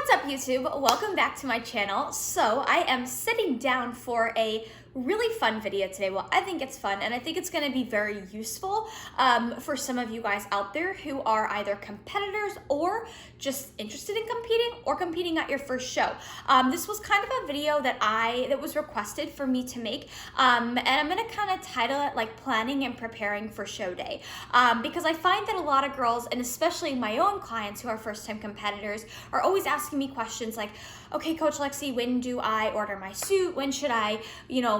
What's up, YouTube? Welcome back to my channel. So I am sitting down for a really fun video today. Well, I think it's fun, and I think it's going to be very useful for some of you guys out there who are either competitors or just interested in competing or competing at your first show. This was kind of a video that was requested for me to make, and I'm going to kind of title it like planning and preparing for show day, because I find that a lot of girls, and especially my own clients who are first-time competitors, are always asking me questions like, okay, Coach Lexi, when do I order my suit? When should I,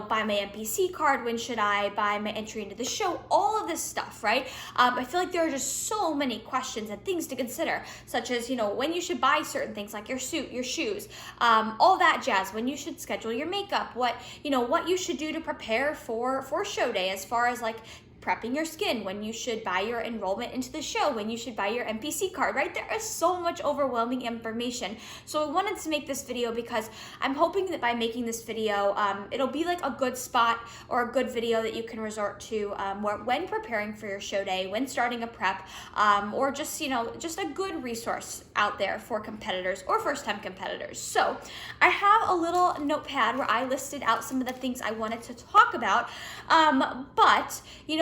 buy my NPC card? When should I buy my entry into the show? All of this stuff, right? I feel like there are just so many questions and things to consider, such as, when you should buy certain things like your suit, your shoes, all that jazz, when you should schedule your makeup, what you should do to prepare for show day, as far as like prepping your skin, when you should buy your enrollment into the show, when you should buy your NPC card, right? There is so much overwhelming information. So I wanted to make this video because I'm hoping that by making this video, it'll be like a good spot or a good video that you can resort to when preparing for your show day, when starting a prep, or just, just a good resource out there for competitors or first-time competitors. So I have a little notepad where I listed out some of the things I wanted to talk about, but,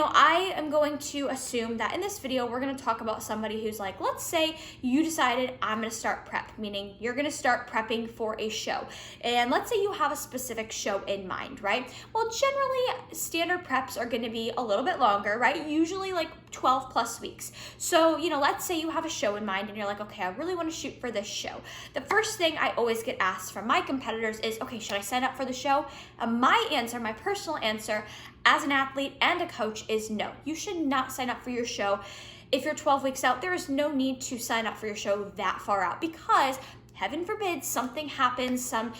I am going to assume that in this video, we're going to talk about somebody who's like, let's say you decided I'm going to start prep, meaning you're going to start prepping for a show. And let's say you have a specific show in mind, right? Well, generally standard preps are going to be a little bit longer, right? Usually like 12 plus weeks. So, let's say you have a show in mind and you're like, okay, I really want to shoot for this show. The first thing I always get asked from my competitors is, okay, should I sign up for the show? My answer, my personal answer as an athlete and a coach is no. You should not sign up for your show. If you're 12 weeks out, there is no need to sign up for your show that far out, because heaven forbid something happens, some,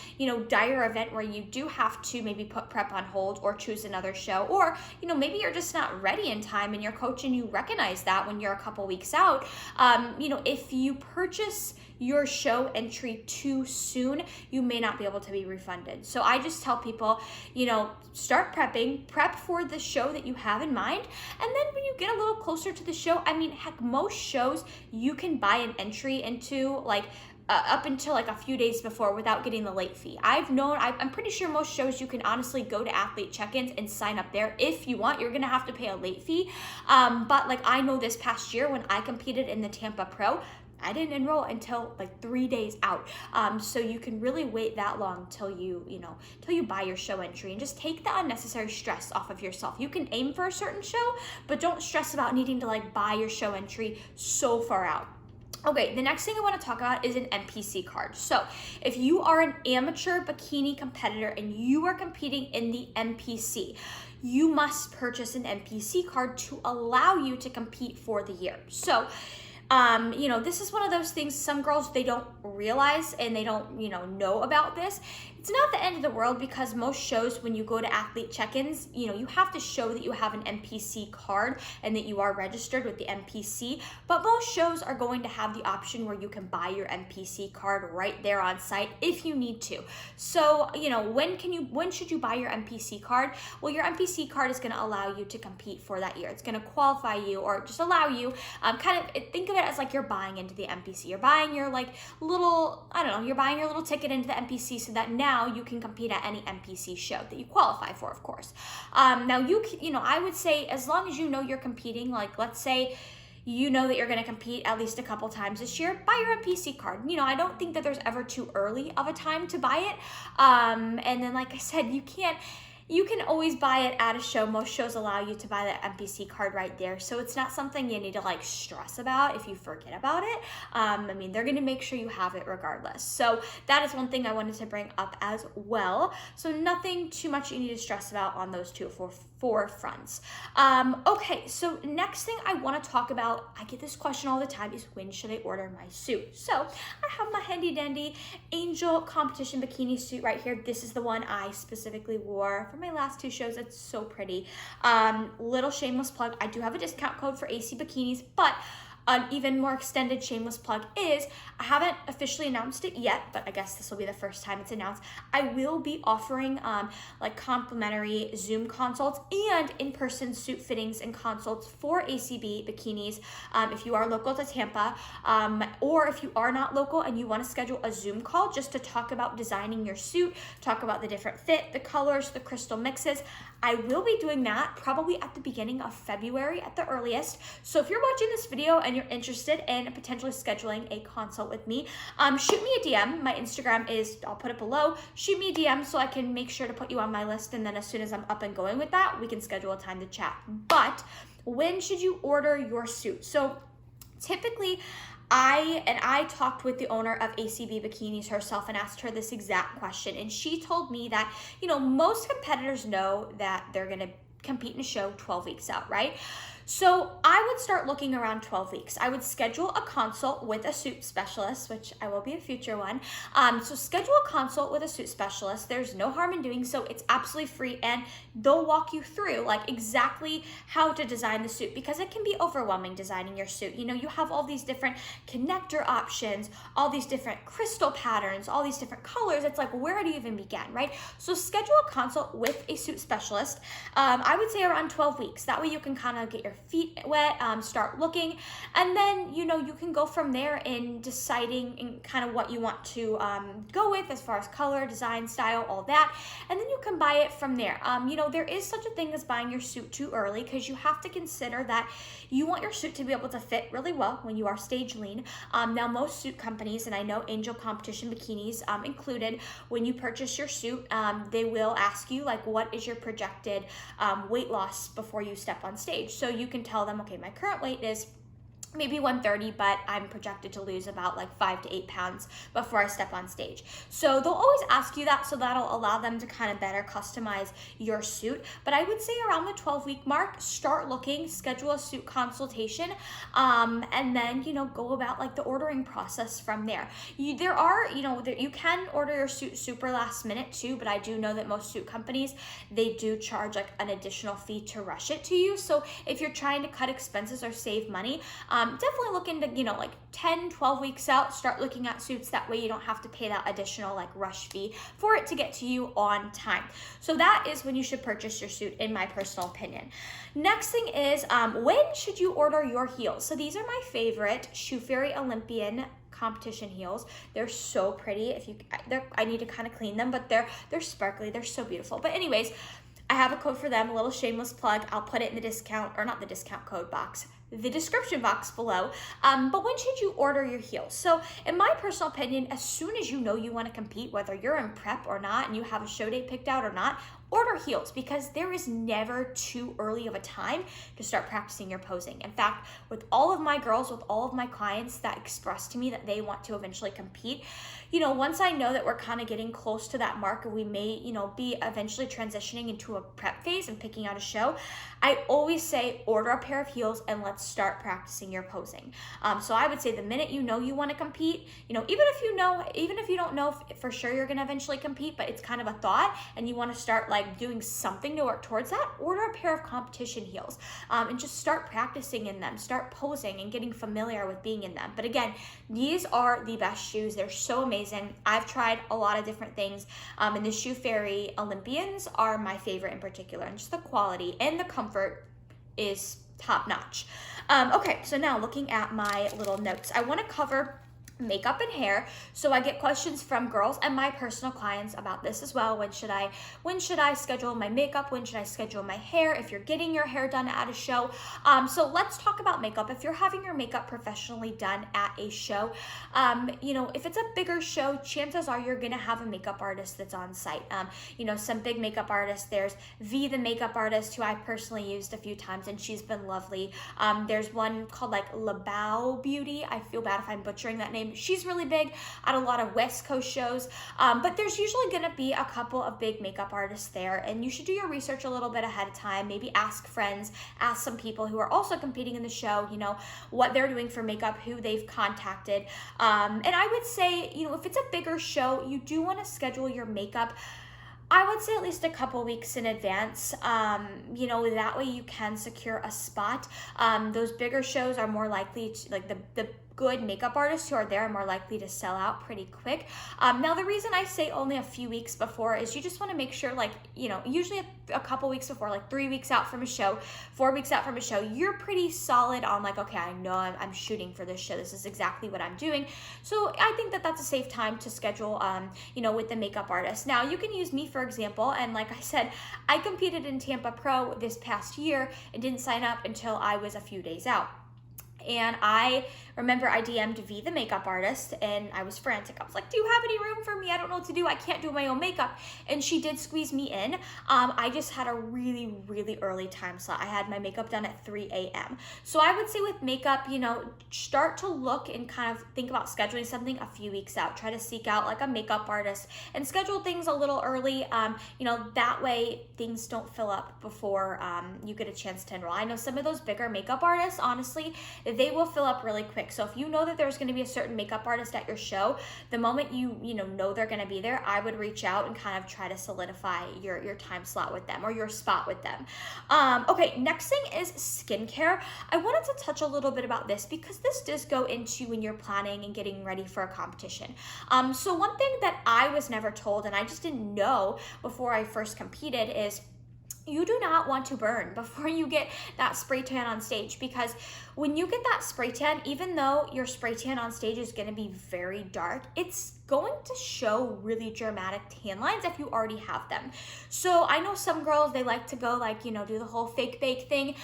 dire event where you do have to maybe put prep on hold or choose another show, or, maybe you're just not ready in time and your coach and you recognize that when you're a couple weeks out. If you purchase your show entry too soon, you may not be able to be refunded. So I just tell people, start prepping, prep for the show that you have in mind. And then when you get a little closer to the show, heck, most shows you can buy an entry into up until like a few days before without getting the late fee. I'm pretty sure most shows you can honestly go to athlete check-ins and sign up there. If you want, you're gonna have to pay a late fee. But like I know this past year when I competed in the Tampa Pro, I didn't enroll until like 3 days out. So you can really wait that long till you buy your show entry, and just take the unnecessary stress off of yourself. You can aim for a certain show, but don't stress about needing to like buy your show entry so far out. Okay, the next thing I want to talk about is an NPC card. So if you are an amateur bikini competitor and you are competing in the NPC, you must purchase an NPC card to allow you to compete for the year. So this is one of those things some girls, they don't realize and they don't, know about this. It's not the end of the world, because most shows, when you go to athlete check-ins, you have to show that you have an NPC card and that you are registered with the NPC. But most shows are going to have the option where you can buy your NPC card right there on site if you need to. So, when should you buy your NPC card? Well, your NPC card is going to allow you to compete for that year. It's going to qualify you, or just allow you, think of it as like you're buying into the NPC. You're buying your you're buying your little ticket into the NPC so that now you can compete at any NPC show that you qualify for, of course. Now I would say, as long as you're competing, like let's say that you're going to compete at least a couple times this year, buy your NPC card. I don't think that there's ever too early of a time to buy it. And then, like I said, you can always buy it at a show. Most shows allow you to buy the NPC card right there. So it's not something you need to like stress about if you forget about it. They're going to make sure you have it regardless. So that is one thing I wanted to bring up as well. So nothing too much you need to stress about on those two fronts. Okay, so next thing I want to talk about, I get this question all the time, is when should I order my suit? So I have my handy dandy Angel competition bikini suit right here. This is the one I specifically wore for my last two shows. It's so pretty. Little shameless plug, I do have a discount code for AC Bikinis, but an even more extended shameless plug is, I haven't officially announced it yet, but I guess this will be the first time it's announced. I will be offering like complimentary Zoom consults and in-person suit fittings and consults for ACB bikinis if you are local to Tampa, or if you are not local and you want to schedule a Zoom call just to talk about designing your suit, talk about the different fit, the colors, the crystal mixes. I will be doing that probably at the beginning of February at the earliest. So if you're watching this video and you're interested in potentially scheduling a consult with me, shoot me a DM. My Instagram is, I'll put it below. Shoot me a DM so I can make sure to put you on my list. And then as soon as I'm up and going with that, we can schedule a time to chat. But when should you order your suit? So typically, I talked with the owner of ACB Bikinis herself and asked her this exact question. And she told me that, you know, most competitors know that they're going to compete in a show 12 weeks out, right? So I would start looking around 12 weeks. I would schedule a consult with a suit specialist, which I will be a future one. So schedule a consult with a suit specialist. There's no harm in doing so. It's absolutely free, and they'll walk you through like exactly how to design the suit, because it can be overwhelming designing your suit. You know, you have all these different connector options, all these different crystal patterns, all these different colors. It's like, where do you even begin, right? So schedule a consult with a suit specialist. I would say around 12 weeks. That way you can kind of get your feet wet, start looking, and then, you know, you can go from there in deciding in kind of what you want to go with as far as color, design, style, all that, and then you can buy it from there. You know, there is such a thing as buying your suit too early, because you have to consider that you want your suit to be able to fit really well when you are stage lean. Now, most suit companies, and I know Angel Competition Bikinis included, when you purchase your suit, they will ask you like, what is your projected weight loss before you step on stage? So you can tell them, okay, my current weight is maybe 130, but I'm projected to lose about like 5 to 8 pounds before I step on stage. So they'll always ask you that, so that'll allow them to kind of better customize your suit. But I would say around the 12-week mark, start looking, schedule a suit consultation, and then, you know, go about like the ordering process from there. You can order your suit super last minute too, but I do know that most suit companies, they do charge like an additional fee to rush it to you. So if you're trying to cut expenses or save money, definitely look into, you know, like 10, 12 weeks out, start looking at suits. That way you don't have to pay that additional like rush fee for it to get to you on time. So that is when you should purchase your suit, in my personal opinion. Next thing is, when should you order your heels? So these are my favorite Shoe Fairy Olympian competition heels. They're so pretty. I need to kind of clean them, but they're sparkly. They're so beautiful. But anyways, I have a code for them, a little shameless plug. I'll put it in the discount, or not the discount code box, the description box below. But when should you order your heels? So in my personal opinion, as soon as you know you want to compete, whether you're in prep or not, and you have a show date picked out or not, order heels, because there is never too early of a time to start practicing your posing. In fact, with all of my girls, with all of my clients that express to me that they want to eventually compete, you know, once I know that we're kind of getting close to that mark, and we may, you know, be eventually transitioning into a prep phase and picking out a show, I always say, order a pair of heels and let's start practicing your posing. So I would say the minute you know you want to compete, you know, even if you don't know if for sure you're going to eventually compete, but it's kind of a thought and you want to start like doing something to work towards that, order a pair of competition heels, and just start practicing in them, start posing and getting familiar with being in them. But again, these are the best shoes. They're so amazing. I've tried a lot of different things, and the Shoe Fairy Olympians are my favorite in particular, and just the quality and the comfort is top notch. Okay, so now looking at my little notes, I want to cover makeup and hair. So I get questions from girls and my personal clients about this as well. When should I schedule my makeup? When should I schedule my hair? If you're getting your hair done at a show. So let's talk about makeup. If you're having your makeup professionally done at a show, you know, if it's a bigger show, chances are you're gonna have a makeup artist that's on site. You know, some big makeup artists, there's V, the makeup artist, who I personally used a few times, and she's been lovely. There's one called like Labao Beauty. I feel bad if I'm butchering that name. She's really big at a lot of West Coast shows, but there's usually gonna be a couple of big makeup artists there, and you should do your research a little bit ahead of time. Maybe ask friends, ask some people who are also competing in the show, you know, what they're doing for makeup, who they've contacted. And I would say, you know, if it's a bigger show, you do wanna schedule your makeup I would say at least a couple weeks in advance. You know, that way you can secure a spot. Those bigger shows are more likely to, like the good makeup artists who are there are more likely to sell out pretty quick. Now the reason I say only a few weeks before is you just want to make sure, like, you know, usually a couple weeks before, like 3 weeks out from a show, 4 weeks out from a show, you're pretty solid on like, okay, I know I'm shooting for this show. This is exactly what I'm doing. So I think that that's a safe time to schedule, you know, with the makeup artist. Now you can use me for example, and like I said, I competed in Tampa Pro this past year and didn't sign up until I was a few days out. And I remember I DM'd V, the makeup artist, and I was frantic. I was like, do you have any room for me? I don't know what to do. I can't do my own makeup. And she did squeeze me in. I just had a really, really early time slot. I had my makeup done at 3 a.m. So I would say with makeup, you know, start to look and kind of think about scheduling something a few weeks out. Try to seek out like a makeup artist and schedule things a little early. You know, that way things don't fill up before you get a chance to enroll. I know some of those bigger makeup artists, honestly, they will fill up really quick. So if you know that there's going to be a certain makeup artist at your show, the moment you know they're going to be there, I would reach out and kind of try to solidify your time slot with them or your spot with them. Okay, next thing is skincare. I wanted to touch a little bit about this because this does go into when you're planning and getting ready for a competition. So one thing that I was never told and I just didn't know before I first competed is you do not want to burn before you get that spray tan on stage, because when you get that spray tan, even though your spray tan on stage is going to be very dark, it's going to show really dramatic tan lines if you already have them. So I know some girls, they like to go like, you know, do the whole fake bake thing,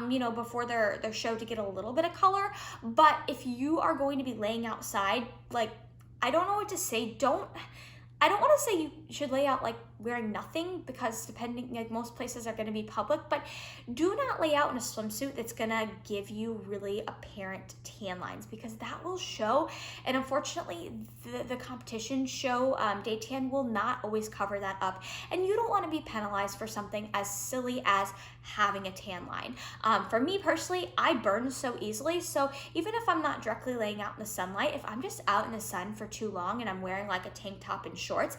you know, before their show to get a little bit of color. But if you are going to be laying outside, like, I don't know what to say. I don't want to say you should lay out like wearing nothing, because depending, like most places are going to be public, but do not lay out in a swimsuit that's going to give you really apparent tan lines, because that will show. And unfortunately, the competition show day tan will not always cover that up. And you don't want to be penalized for something as silly as having a tan line. For me personally, I burn so easily. So even if I'm not directly laying out in the sunlight, if I'm just out in the sun for too long and I'm wearing like a tank top and shorts,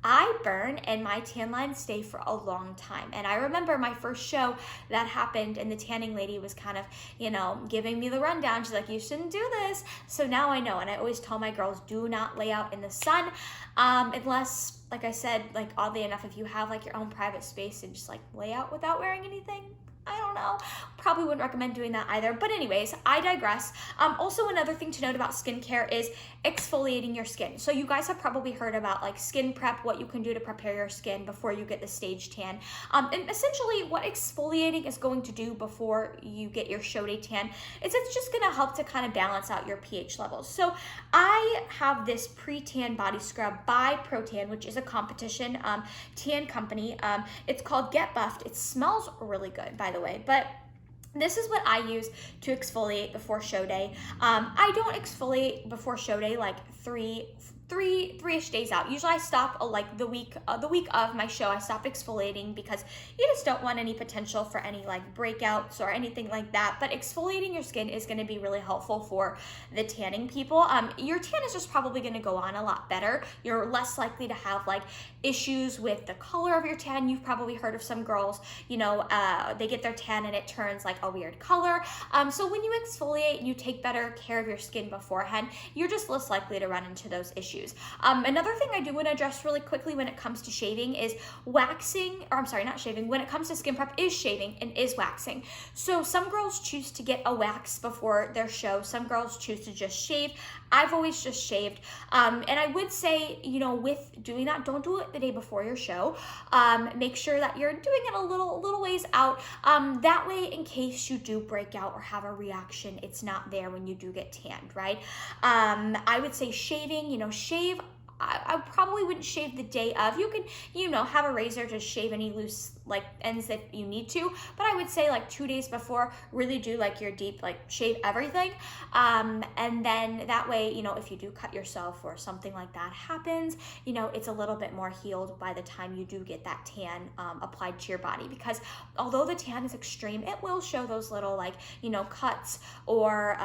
I burn and my tan lines stay for a long time. And I remember my first show that happened and the tanning lady was kind of, you know, giving me the rundown. She's like, you shouldn't do this. So now I know. And I always tell my girls, do not lay out in the sun unless, like I said, like oddly enough, if you have like your own private space and just like lay out without wearing anything, I don't know. Probably wouldn't recommend doing that either. But anyways, I digress. Also, another thing to note about skincare is exfoliating your skin. So you guys have probably heard about like skin prep, what you can do to prepare your skin before you get the stage tan. And essentially what exfoliating is going to do before you get your show day tan is it's just gonna help to kind of balance out your pH levels. So I have this pre-tan body scrub by Protan, which is a competition tan company. It's called Get Buffed. It smells really good, by the way, but this is what I use to exfoliate before show day. I don't exfoliate before show day like three-ish days out. Usually I stop like the week of my show. I stop exfoliating because you just don't want any potential for any like breakouts or anything like that. But exfoliating your skin is going to be really helpful for the tanning people. Your tan is just probably going to go on a lot better. You're less likely to have like issues with the color of your tan. You've probably heard of some girls, you know, they get their tan and it turns like a weird color. So when you exfoliate and you take better care of your skin beforehand, you're just less likely to run into those issues. Another thing I do want to address really quickly when it comes to shaving is waxing, or I'm sorry, not shaving. When it comes to skin prep, is shaving and is waxing. So some girls choose to get a wax before their show. Some girls choose to just shave. I've always just shaved. And I would say, you know, with doing that, don't do it the day before your show. Make sure that you're doing it a little ways out. That way, in case you do break out or have a reaction, it's not there when you do get tanned, right? I would say shaving, you know, shave. I probably wouldn't shave the day of. You can, you know, have a razor to shave any loose like ends if you need to, but I would say like 2 days before, really do like your deep, like shave everything. And then that way, you know, if you do cut yourself or something like that happens, you know, it's a little bit more healed by the time you do get that tan applied to your body. Because although the tan is extreme, it will show those little like, you know, cuts or,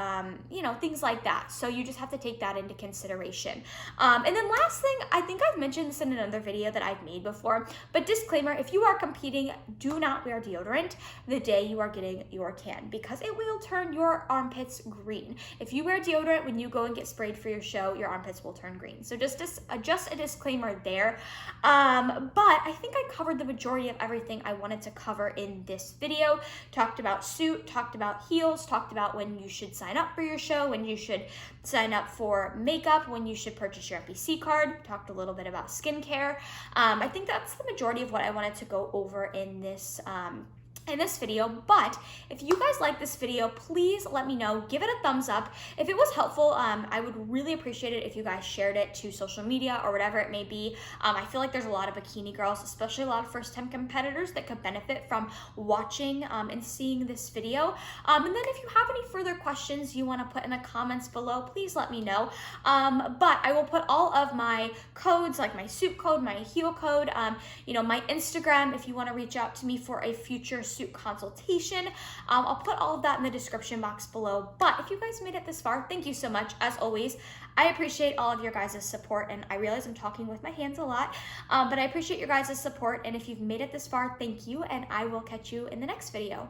you know, things like that. So you just have to take that into consideration. And then last thing, I think I've mentioned this in another video that I've made before, but disclaimer, if you are competing, do not wear deodorant the day you are getting your tan, because it will turn your armpits green. If you wear deodorant when you go and get sprayed for your show, your armpits will turn green. So just a disclaimer there. But I think I covered the majority of everything I wanted to cover in this video. Talked about suit, talked about heels, talked about when you should sign up for your show, when you should sign up for makeup, when you should purchase your NPC card, talked a little bit about skincare. I think that's the majority of what I wanted to go over in this video. But if you guys like this video, please let me know. Give it a thumbs up. If it was helpful, I would really appreciate it if you guys shared it to social media or whatever it may be. I feel like there's a lot of bikini girls, especially a lot of first-time competitors, that could benefit from watching and seeing this video. And then if you have any further questions you want to put in the comments below, please let me know. But I will put all of my codes, like my suit code, my heel code, you know, my Instagram, if you want to reach out to me for a future suit consultation. I'll put all of that in the description box below. But if you guys made it this far, thank you so much. As always, I appreciate all of your guys' support, and I realize I'm talking with my hands a lot, but I appreciate your guys' support, and if you've made it this far, thank you, and I will catch you in the next video.